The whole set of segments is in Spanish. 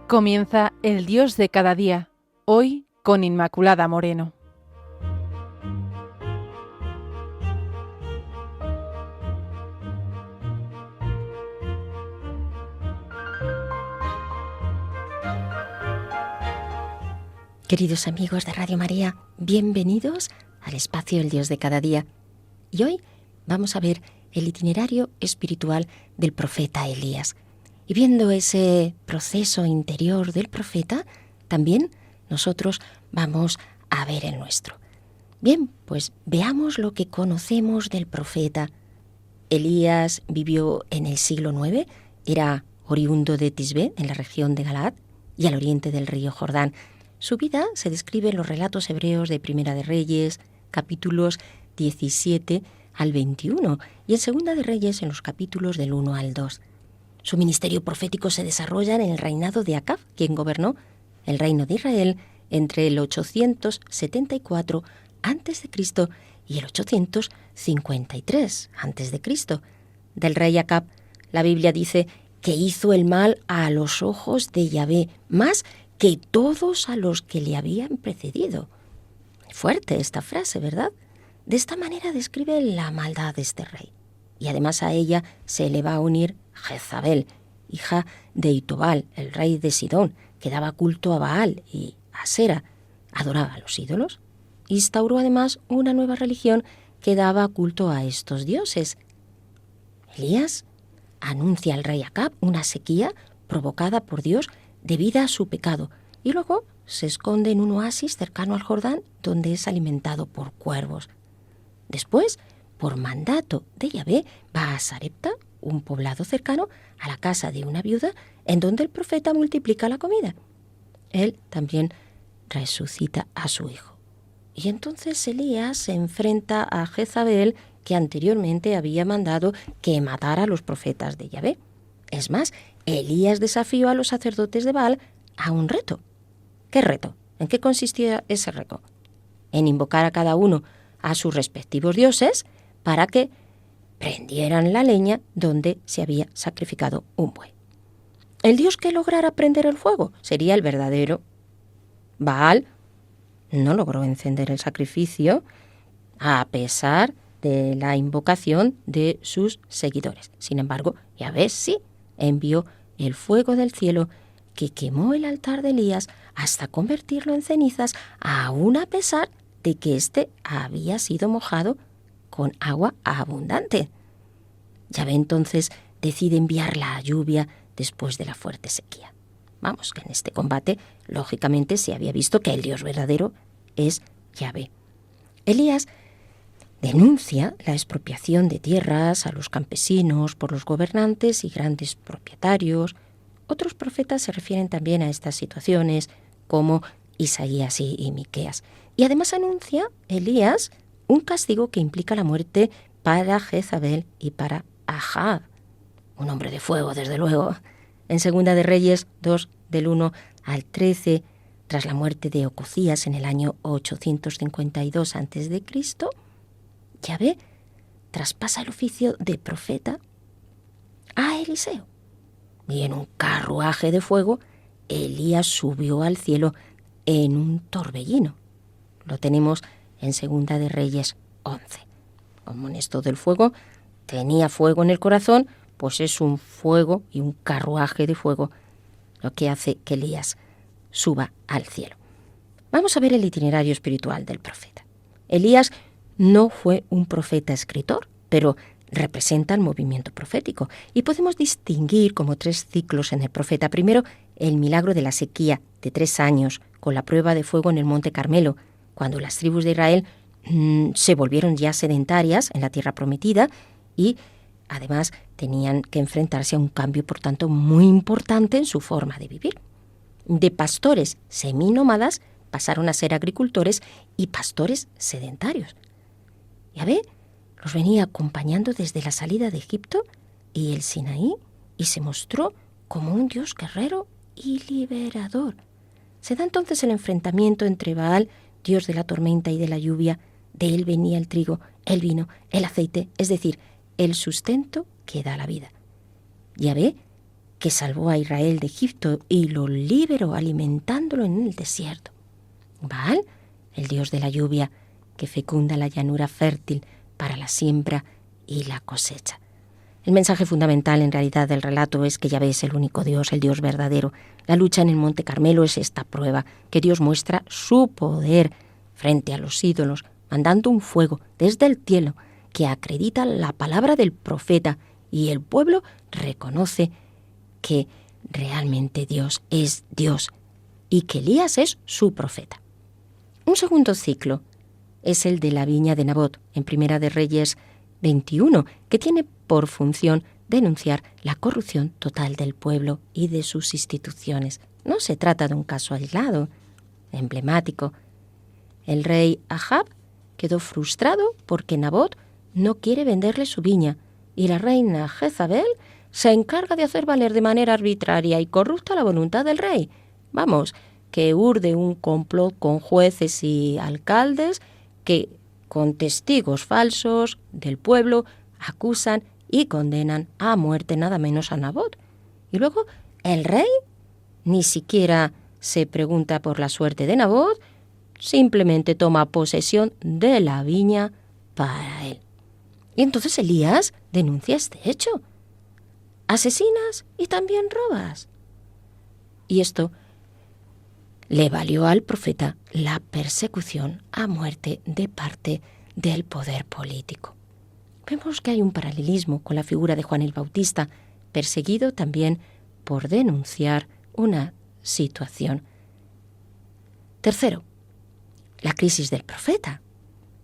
Comienza El Dios de cada día, hoy con Inmaculada Moreno. Queridos amigos de Radio María, bienvenidos al espacio El Dios de cada día. Y hoy vamos a ver el itinerario espiritual del profeta Elías. Y viendo ese proceso interior del profeta, también nosotros vamos a ver el nuestro. Bien, pues veamos lo que conocemos del profeta. Elías vivió en el siglo IX, era oriundo de Tisbé, en la región de Galaad, y al oriente del río Jordán. Su vida se describe en los relatos hebreos de Primera de Reyes, capítulos 17 al 21, y en Segunda de Reyes en los capítulos del 1 al 2. Su ministerio profético se desarrolla en el reinado de Acab, quien gobernó el reino de Israel entre el 874 a.C. y el 853 a.C. Del rey Acab, la Biblia dice que hizo el mal a los ojos de Yahvé, más que todos a los que le habían precedido. Fuerte esta frase, ¿verdad? De esta manera describe la maldad de este rey. Y además a ella se le va a unir Jezabel, hija de Itobal, el rey de Sidón, que daba culto a Baal y a Asera, adoraba a los ídolos. Instauró además una nueva religión que daba culto a estos dioses. Elías anuncia al rey Acab una sequía provocada por Dios debido a su pecado, y luego se esconde en un oasis cercano al Jordán, donde es alimentado por cuervos. Después, por mandato de Yahvé, va a Sarepta, un poblado cercano, a la casa de una viuda, en donde el profeta multiplica la comida. Él también resucita a su hijo. Y entonces Elías se enfrenta a Jezabel, que anteriormente había mandado que matara a los profetas de Yahvé. Es más, Elías desafió a los sacerdotes de Baal a un reto. ¿Qué reto? ¿En qué consistía ese reto? En invocar a cada uno a sus respectivos dioses para que prendieran la leña donde se había sacrificado un buey. El dios que lograra prender el fuego sería el verdadero. Baal no logró encender el sacrificio a pesar de la invocación de sus seguidores. Sin embargo, Yahvé sí envió el fuego del cielo que quemó el altar de Elías hasta convertirlo en cenizas, aún a pesar de que éste había sido mojado con agua abundante. Yahvé entonces decide enviar la lluvia después de la fuerte sequía. Vamos, que en este combate, lógicamente, se había visto que el Dios verdadero es Yahvé. Elías denuncia la expropiación de tierras a los campesinos por los gobernantes y grandes propietarios. Otros profetas se refieren también a estas situaciones, como Isaías y Miqueas. Y además anuncia Elías un castigo que implica la muerte para Jezabel y para Ahab, un hombre de fuego, desde luego. En Segunda de Reyes 2, del 1 al 13, tras la muerte de Ocosías en el año 852 a.C., Yahvé traspasa el oficio de profeta a Eliseo. Y en un carruaje de fuego, Elías subió al cielo en un torbellino. Lo tenemos en Segunda de Reyes 11. Como en esto del fuego tenía fuego en el corazón, pues es un fuego y un carruaje de fuego lo que hace que Elías suba al cielo. Vamos a ver el itinerario espiritual del profeta. Elías no fue un profeta escritor, pero representa el movimiento profético. Y podemos distinguir como 3 ciclos en el profeta. Primero, el milagro de la sequía de 3 años, con la prueba de fuego en el Monte Carmelo, cuando las tribus de Israel se volvieron ya sedentarias en la tierra prometida y además tenían que enfrentarse a un cambio, por tanto, muy importante en su forma de vivir. De pastores seminómadas pasaron a ser agricultores y pastores sedentarios. Yahvé los venía acompañando desde la salida de Egipto y el Sinaí y se mostró como un Dios guerrero y liberador. Se da entonces el enfrentamiento entre Baal, Dios de la tormenta y de la lluvia. De él venía el trigo, el vino, el aceite, es decir, el sustento que da la vida. Yahvé que salvó a Israel de Egipto y lo liberó alimentándolo en el desierto. Baal, el dios de la lluvia, que fecunda la llanura fértil para la siembra y la cosecha. El mensaje fundamental en realidad del relato es que Yahvé es el único Dios, el Dios verdadero. La lucha en el Monte Carmelo es esta prueba, que Dios muestra su poder frente a los ídolos, mandando un fuego desde el cielo que acredita la palabra del profeta, y el pueblo reconoce que realmente Dios es Dios y que Elías es su profeta. Un segundo ciclo es el de la viña de Nabot, en Primera de Reyes 21, que tiene por función denunciar la corrupción total del pueblo y de sus instituciones. No se trata de un caso aislado, emblemático. El rey Ahab quedó frustrado porque Nabot no quiere venderle su viña, y la reina Jezabel se encarga de hacer valer de manera arbitraria y corrupta la voluntad del rey. Vamos, que urde un complot con jueces y alcaldes que, con testigos falsos del pueblo, acusan y condenan a muerte nada menos a Nabot. Y luego el rey ni siquiera se pregunta por la suerte de Nabot, simplemente toma posesión de la viña para él. Y entonces Elías denuncia este hecho. Asesinas y también robas. Y esto le valió al profeta la persecución a muerte de parte del poder político. Vemos que hay un paralelismo con la figura de Juan el Bautista, perseguido también por denunciar una situación. Tercero, la crisis del profeta.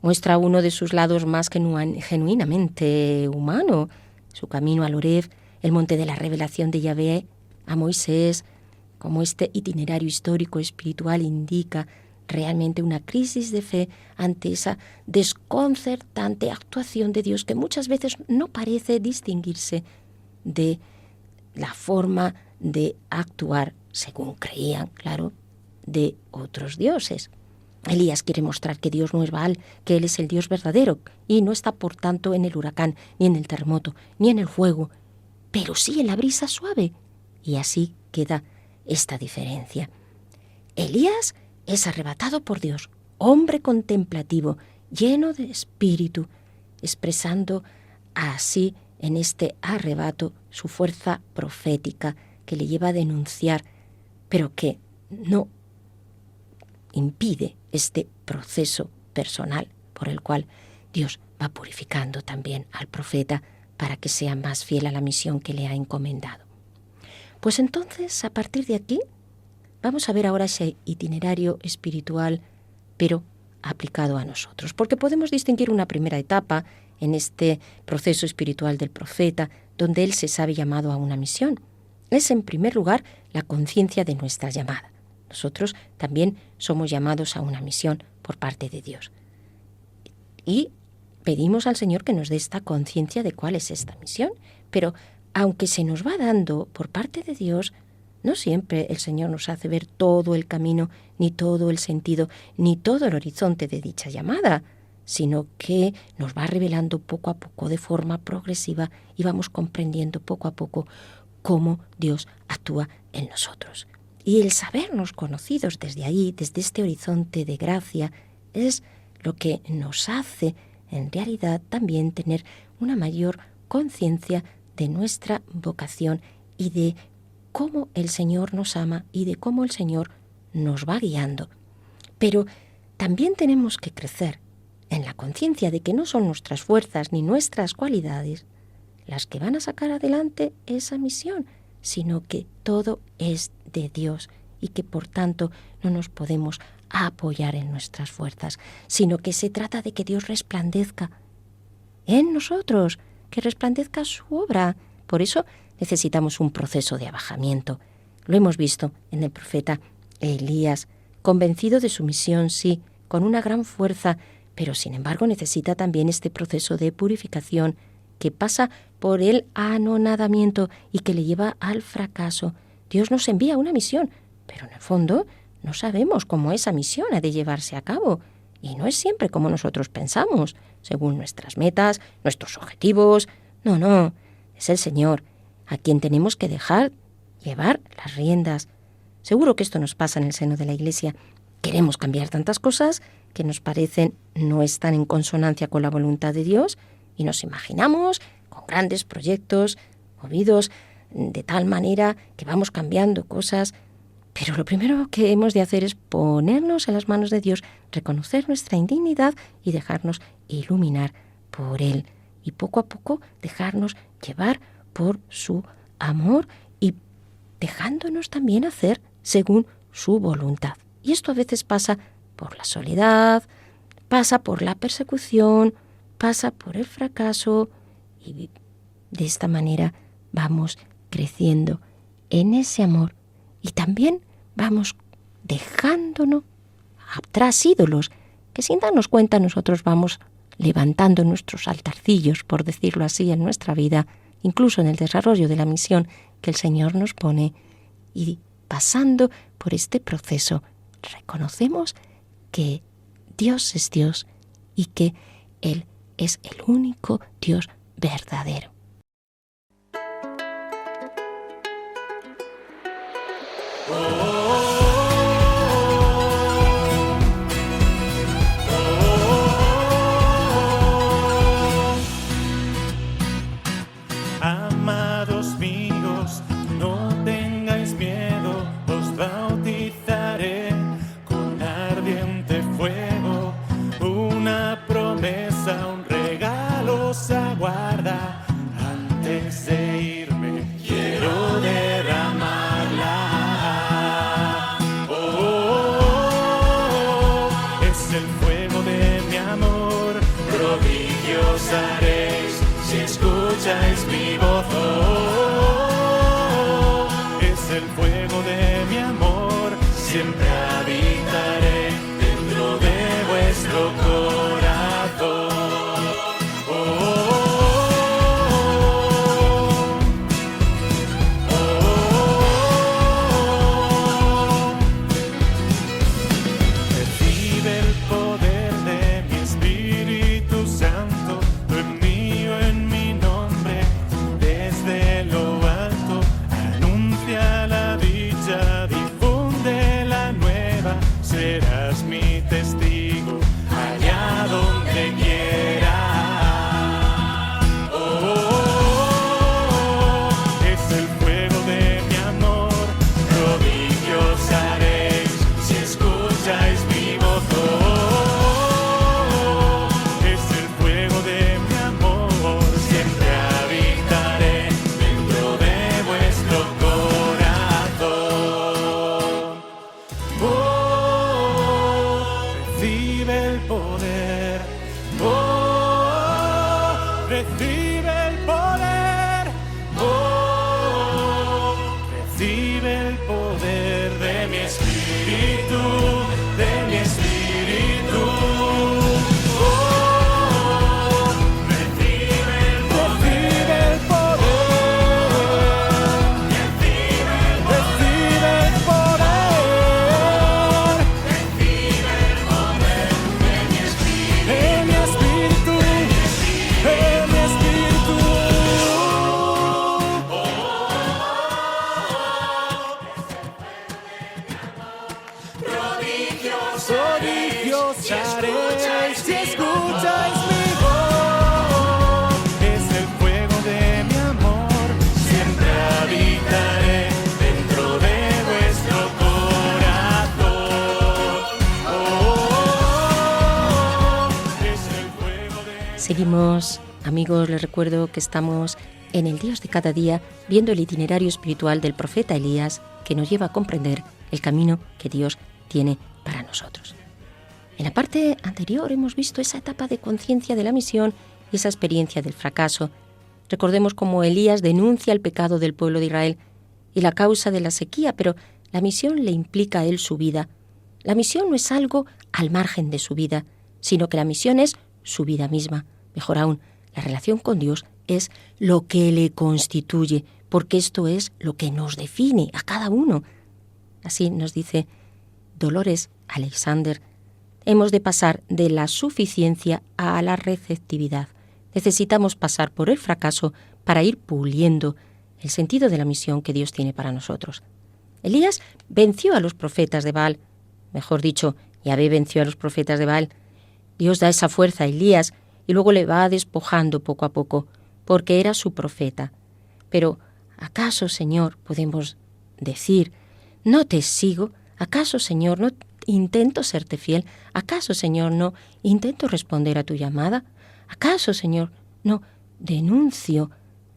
Muestra uno de sus lados más genuinamente humano, su camino al Oreb, el monte de la revelación de Yahvé a Moisés, como este itinerario histórico espiritual indica realmente una crisis de fe ante esa desconcertante actuación de Dios que muchas veces no parece distinguirse de la forma de actuar, según creían, claro, de otros dioses. Elías quiere mostrar que Dios no es Baal, que Él es el Dios verdadero y no está por tanto en el huracán, ni en el terremoto, ni en el fuego, pero sí en la brisa suave. Y así queda esta diferencia. Elías es arrebatado por Dios, hombre contemplativo, lleno de espíritu, expresando así en este arrebato su fuerza profética que le lleva a denunciar, pero que no impide este proceso personal por el cual Dios va purificando también al profeta para que sea más fiel a la misión que le ha encomendado. Pues entonces, a partir de aquí, vamos a ver ahora ese itinerario espiritual, pero aplicado a nosotros, porque podemos distinguir una primera etapa en este proceso espiritual del profeta, donde él se sabe llamado a una misión. Es, en primer lugar, la conciencia de nuestra llamada. Nosotros también somos llamados a una misión por parte de Dios. Y pedimos al Señor que nos dé esta conciencia de cuál es esta misión. Pero aunque se nos va dando por parte de Dios, no siempre el Señor nos hace ver todo el camino, ni todo el sentido, ni todo el horizonte de dicha llamada, sino que nos va revelando poco a poco, de forma progresiva, y vamos comprendiendo poco a poco cómo Dios actúa en nosotros. Y el sabernos conocidos desde ahí, desde este horizonte de gracia, es lo que nos hace, en realidad, también tener una mayor conciencia de nuestra vocación y de cómo el Señor nos ama y de cómo el Señor nos va guiando. Pero también tenemos que crecer en la conciencia de que no son nuestras fuerzas ni nuestras cualidades las que van a sacar adelante esa misión, sino que todo es de Dios y que por tanto no nos podemos apoyar en nuestras fuerzas, sino que se trata de que Dios resplandezca en nosotros, que resplandezca su obra. Por eso necesitamos un proceso de abajamiento. Lo hemos visto en el profeta Elías, convencido de su misión, sí, con una gran fuerza, pero sin embargo necesita también este proceso de purificación que pasa por el anonadamiento y que le lleva al fracaso. Dios nos envía una misión, pero en el fondo no sabemos cómo esa misión ha de llevarse a cabo. Y no es siempre como nosotros pensamos, según nuestras metas, nuestros objetivos. No, es el Señor a quien tenemos que dejar llevar las riendas. Seguro que esto nos pasa en el seno de la Iglesia. Queremos cambiar tantas cosas que nos parecen no están en consonancia con la voluntad de Dios y nos imaginamos con grandes proyectos movidos de tal manera que vamos cambiando cosas. Pero lo primero que hemos de hacer es ponernos en las manos de Dios, reconocer nuestra indignidad y dejarnos iluminar por Él. Y poco a poco dejarnos llevar por su amor y dejándonos también hacer según su voluntad. Y esto a veces pasa por la soledad, pasa por la persecución, pasa por el fracaso y de esta manera vamos creciendo en ese amor y también vamos dejándonos atrás ídolos que sin darnos cuenta nosotros vamos levantando nuestros altarcillos, por decirlo así, en nuestra vida, incluso en el desarrollo de la misión que el Señor nos pone. Y pasando por este proceso, reconocemos que Dios es Dios y que Él es el único Dios verdadero. Amados míos, no tengáis miedo, os bautizaré con ardiente fuego. Una promesa, un regalo os aguarda. Antes de irme, quiero derramarla. Es el fuego de mi amor, prodigios haréis si escucháis mi voz. Es el fuego de mi amor, siempre habitaré dentro de vuestro corazón. Recibe el poder de mi Espíritu Santo, lo envío en mi nombre desde lo alto. Anuncia la dicha, difunde la nueva, serás mi testigo allá donde quiera. Es el fuego de mi amor, prodigios haréis si escucháis mi voz. Es el fuego de mi amor, siempre habitaré dentro de vuestro corazón. Recibe el poder. Recibe el poder. Recibe el poder de mi espíritu, de mi espíritu. Recibe el poder. Recibe el poder. Recibe el poder de mi espíritu, de mi espíritu, de mi espíritu. Prodigios haréis si escucháis mi voz. Es el fuego de mi amor, siempre habitaré dentro de vuestro corazón. Es el fuego de... Seguimos, amigos, les recuerdo que estamos en el Dios de cada día viendo el itinerario espiritual del profeta Elías que nos lleva a comprender el camino que Dios tiene para nosotros. En la parte anterior hemos visto esa etapa de conciencia de la misión y esa experiencia del fracaso. Recordemos cómo Elías denuncia el pecado del pueblo de Israel y la causa de la sequía, pero la misión le implica a él su vida. La misión no es algo al margen de su vida, sino que la misión es su vida misma. Mejor aún, la relación con Dios es lo que le constituye, porque esto es lo que nos define a cada uno. Así nos dice Dolores Alexander, hemos de pasar de la suficiencia a la receptividad. Necesitamos pasar por el fracaso para ir puliendo el sentido de la misión que Dios tiene para nosotros. Elías venció a los profetas de Baal. Mejor dicho, Yahvé venció a los profetas de Baal. Dios da esa fuerza a Elías y luego le va despojando poco a poco, porque era su profeta. Pero, ¿acaso, Señor, podemos decir, no te sigo? ¿Acaso, Señor, no intento serte fiel? ¿Acaso, Señor, no intento responder a tu llamada? ¿Acaso, Señor, no denuncio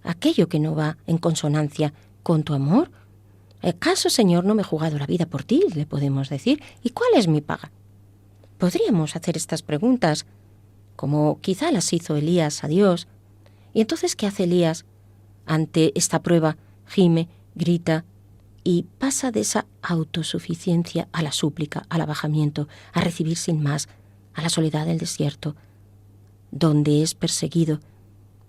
aquello que no va en consonancia con tu amor? ¿Acaso, Señor, no me he jugado la vida por ti? Le podemos decir. ¿Y cuál es mi paga? Podríamos hacer estas preguntas, como quizá las hizo Elías a Dios. Y entonces, ¿qué hace Elías ante esta prueba? Gime, grita y pasa de esa autosuficiencia a la súplica, al abajamiento, a recibir sin más, a la soledad del desierto, donde es perseguido,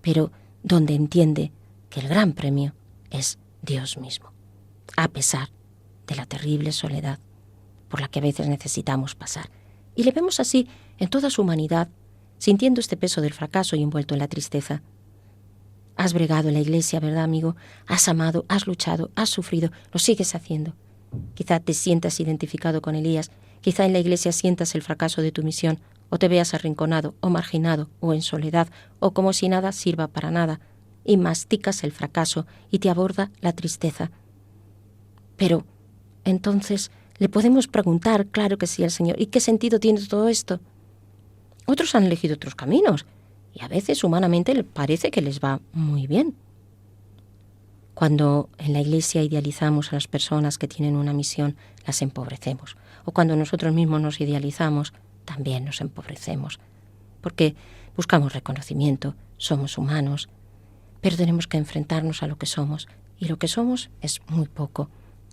pero donde entiende que el gran premio es Dios mismo, a pesar de la terrible soledad por la que a veces necesitamos pasar. Y le vemos así en toda su humanidad, sintiendo este peso del fracaso y envuelto en la tristeza. Has bregado en la iglesia, ¿verdad, amigo? Has amado, has luchado, has sufrido, lo sigues haciendo. Quizá te sientas identificado con Elías, quizá en la iglesia sientas el fracaso de tu misión, o te veas arrinconado, o marginado, o en soledad, o como si nada sirva para nada, y masticas el fracaso y te aborda la tristeza. Pero, entonces, le podemos preguntar, claro que sí, al Señor, ¿y qué sentido tiene todo esto? Otros han elegido otros caminos, y a veces humanamente parece que les va muy bien. Cuando en la iglesia idealizamos a las personas que tienen una misión, las empobrecemos. O cuando nosotros mismos nos idealizamos, también nos empobrecemos. Porque buscamos reconocimiento, somos humanos, pero tenemos que enfrentarnos a lo que somos. Y lo que somos es muy poco.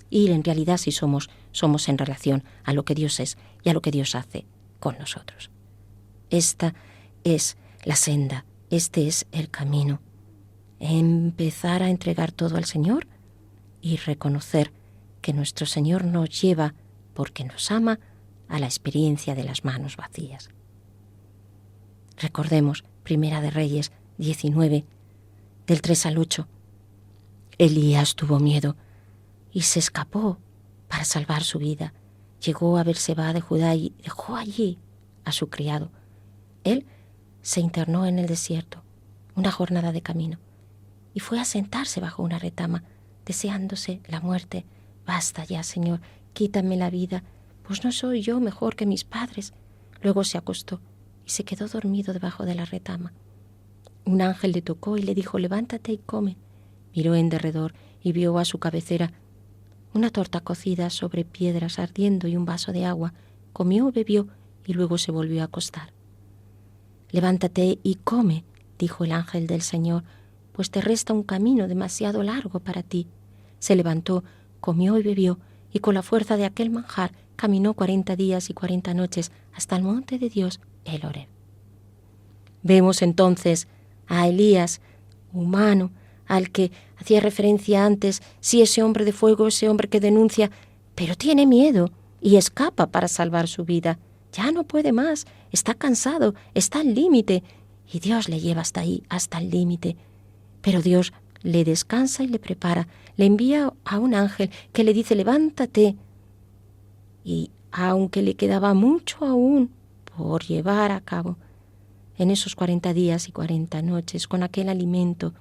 Y en realidad si somos en relación a lo que Dios es y a lo que Dios hace con nosotros. Esta es la senda, este es el camino. Empezar a entregar todo al Señor y reconocer que nuestro Señor nos lleva, porque nos ama, a la experiencia de las manos vacías. Recordemos, Primera de Reyes 19, del 3 al 8. Elías tuvo miedo y se escapó para salvar su vida. Llegó a Berseba de Judá y dejó allí a su criado. Él se internó en el desierto, una jornada de camino, y fue a sentarse bajo una retama, deseándose la muerte. Basta ya, Señor, quítame la vida, pues no soy yo mejor que mis padres. Luego se acostó y se quedó dormido debajo de la retama. Un ángel le tocó y le dijo, levántate y come. Miró en derredor y vio a su cabecera una torta cocida sobre piedras ardiendo y un vaso de agua. Comió, bebió y luego se volvió a acostar. Levántate y come, dijo el ángel del Señor, pues te resta un camino demasiado largo para ti. Se levantó, comió y bebió, y con la fuerza de aquel manjar caminó 40 días y 40 noches hasta el monte de Dios, el Horeb. Vemos entonces a Elías, humano, al que hacía referencia antes, sí, ese hombre de fuego, ese hombre que denuncia, pero tiene miedo y escapa para salvar su vida. Ya no puede más, está cansado, está al límite, y Dios le lleva hasta ahí, hasta el límite. Pero Dios le descansa y le prepara, le envía a un ángel que le dice, levántate. Y aunque le quedaba mucho aún por llevar a cabo, en esos 40 días y 40 noches, con aquel alimento,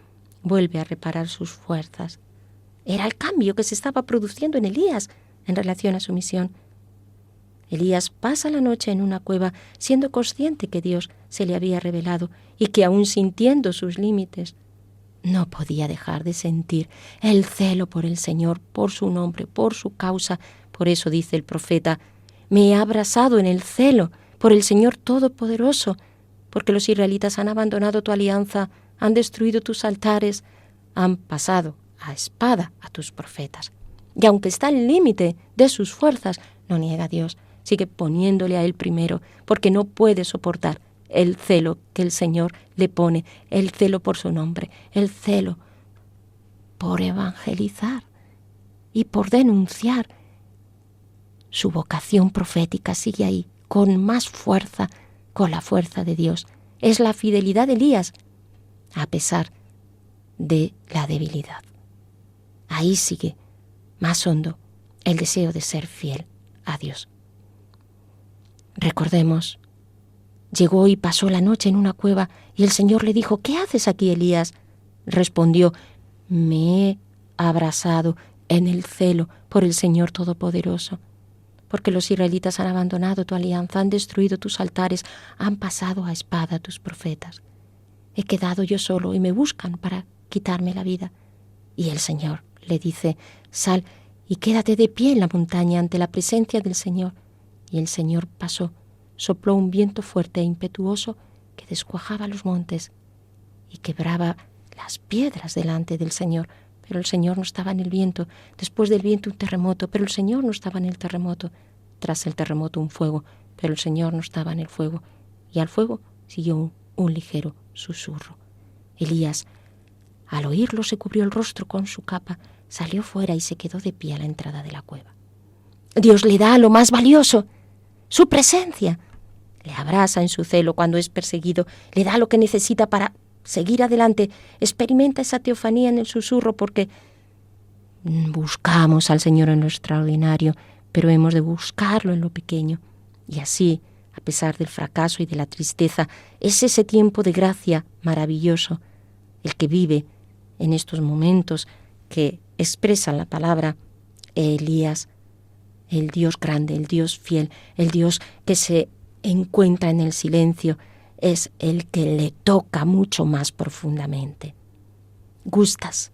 vuelve a reparar sus fuerzas. Era el cambio que se estaba produciendo en Elías en relación a su misión. Elías pasa la noche en una cueva siendo consciente que Dios se le había revelado y que aún sintiendo sus límites, no podía dejar de sentir el celo por el Señor, por su nombre, por su causa. Por eso dice el profeta, me he abrazado en el celo por el Señor Todopoderoso, porque los israelitas han abandonado tu alianza, han destruido tus altares, han pasado a espada a tus profetas. Y aunque está al límite de sus fuerzas, no niega a Dios, sigue poniéndole a Él primero, porque no puede soportar el celo que el Señor le pone, el celo por su nombre, el celo por evangelizar y por denunciar. Su vocación profética sigue ahí, con más fuerza, con la fuerza de Dios. Es la fidelidad de Elías, a pesar de la debilidad. Ahí sigue, más hondo, el deseo de ser fiel a Dios. Recordemos, llegó y pasó la noche en una cueva y el Señor le dijo: ¿qué haces aquí, Elías? Respondió: me he abrasado en el celo por el Señor Todopoderoso, porque los israelitas han abandonado tu alianza, han destruido tus altares, han pasado a espada tus profetas. He quedado yo solo y me buscan para quitarme la vida. Y el Señor le dice: sal y quédate de pie en la montaña ante la presencia del Señor. Y el Señor pasó, sopló un viento fuerte e impetuoso que descuajaba los montes y quebraba las piedras delante del Señor. Pero el Señor no estaba en el viento. Después del viento un terremoto, pero el Señor no estaba en el terremoto. Tras el terremoto un fuego, pero el Señor no estaba en el fuego. Y al fuego siguió un ligero susurro. Elías, al oírlo, se cubrió el rostro con su capa, salió fuera y se quedó de pie a la entrada de la cueva. Dios le da lo más valioso, su presencia. Le abraza en su celo cuando es perseguido, le da lo que necesita para seguir adelante. Experimenta esa teofanía en el susurro porque buscamos al Señor en lo extraordinario, pero hemos de buscarlo en lo pequeño. Y así, a pesar del fracaso y de la tristeza, es ese tiempo de gracia maravilloso el que vive en estos momentos que expresan la palabra Elías, el Dios grande, el Dios fiel, el Dios que se encuentra en el silencio, es el que le toca mucho más profundamente. ¿Gustas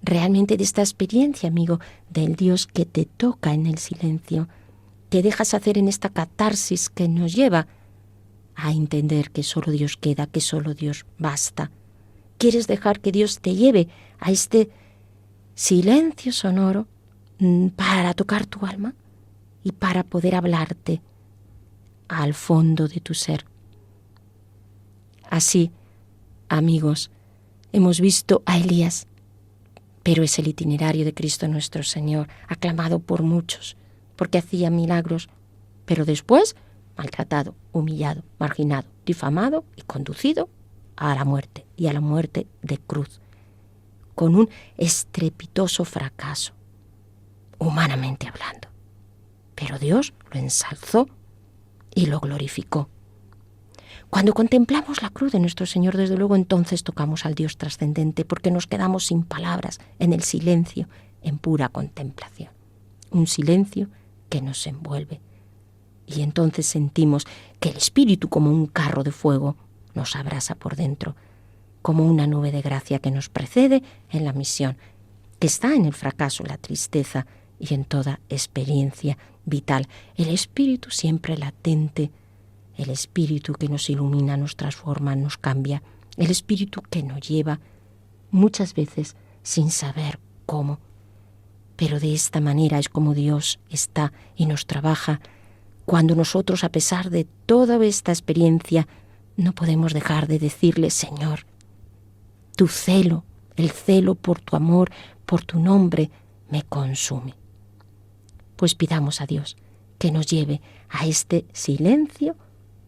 realmente de esta experiencia, amigo, del Dios que te toca en el silencio? ¿Te dejas hacer en esta catarsis que nos lleva a entender que solo Dios queda, que solo Dios basta? ¿Quieres dejar que Dios te lleve a este silencio sonoro para tocar tu alma y para poder hablarte al fondo de tu ser? Así, amigos, hemos visto a Elías, pero es el itinerario de Cristo nuestro Señor, aclamado por muchos, porque hacía milagros, pero después maltratado, humillado, marginado, difamado y conducido a la muerte, y a la muerte de cruz, con un estrepitoso fracaso, humanamente hablando. Pero Dios lo ensalzó y lo glorificó. Cuando contemplamos la cruz de nuestro Señor, desde luego, entonces tocamos al Dios trascendente, porque nos quedamos sin palabras, en el silencio, en pura contemplación. Un silencio que nos envuelve. Y entonces sentimos que el Espíritu, como un carro de fuego, nos abrasa por dentro, como una nube de gracia que nos precede en la misión, que está en el fracaso, la tristeza y en toda experiencia vital. El Espíritu siempre latente, el Espíritu que nos ilumina, nos transforma, nos cambia, el Espíritu que nos lleva muchas veces sin saber cómo. Pero de esta manera es como Dios está y nos trabaja, cuando nosotros, a pesar de toda esta experiencia, no podemos dejar de decirle: Señor, tu celo, el celo por tu amor, por tu nombre, me consume. Pues pidamos a Dios que nos lleve a este silencio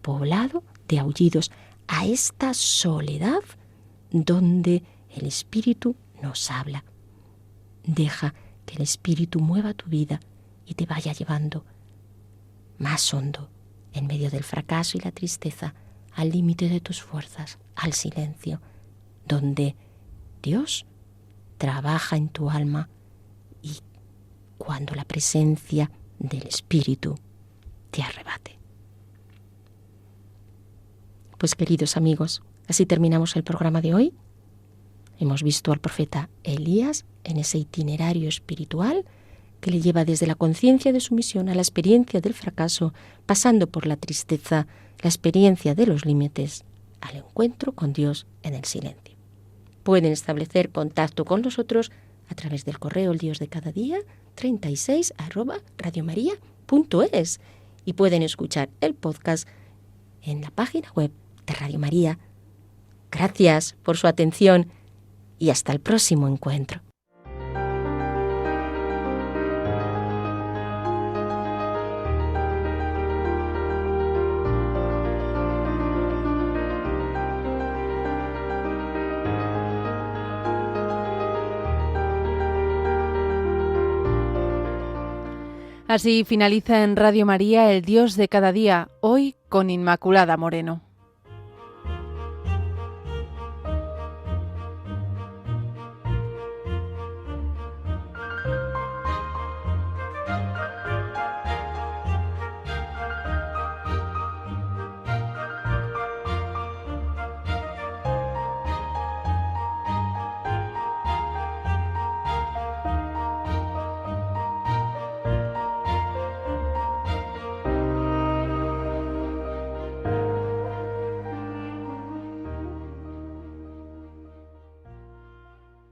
poblado de aullidos, a esta soledad donde el Espíritu nos habla. Deja que el Espíritu mueva tu vida y te vaya llevando más hondo, en medio del fracaso y la tristeza, al límite de tus fuerzas, al silencio, donde Dios trabaja en tu alma y cuando la presencia del Espíritu te arrebate. Pues, queridos amigos, así terminamos el programa de hoy. Hemos visto al profeta Elías en ese itinerario espiritual que le lleva desde la conciencia de su misión a la experiencia del fracaso, pasando por la tristeza, la experiencia de los límites, al encuentro con Dios en el silencio. Pueden establecer contacto con nosotros a través del correo eldiosdecadadia36@radiomaria.es y pueden escuchar el podcast en la página web de Radio María. Gracias por su atención y hasta el próximo encuentro. Así finaliza en Radio María El Dios de cada día, hoy con Inmaculada Moreno.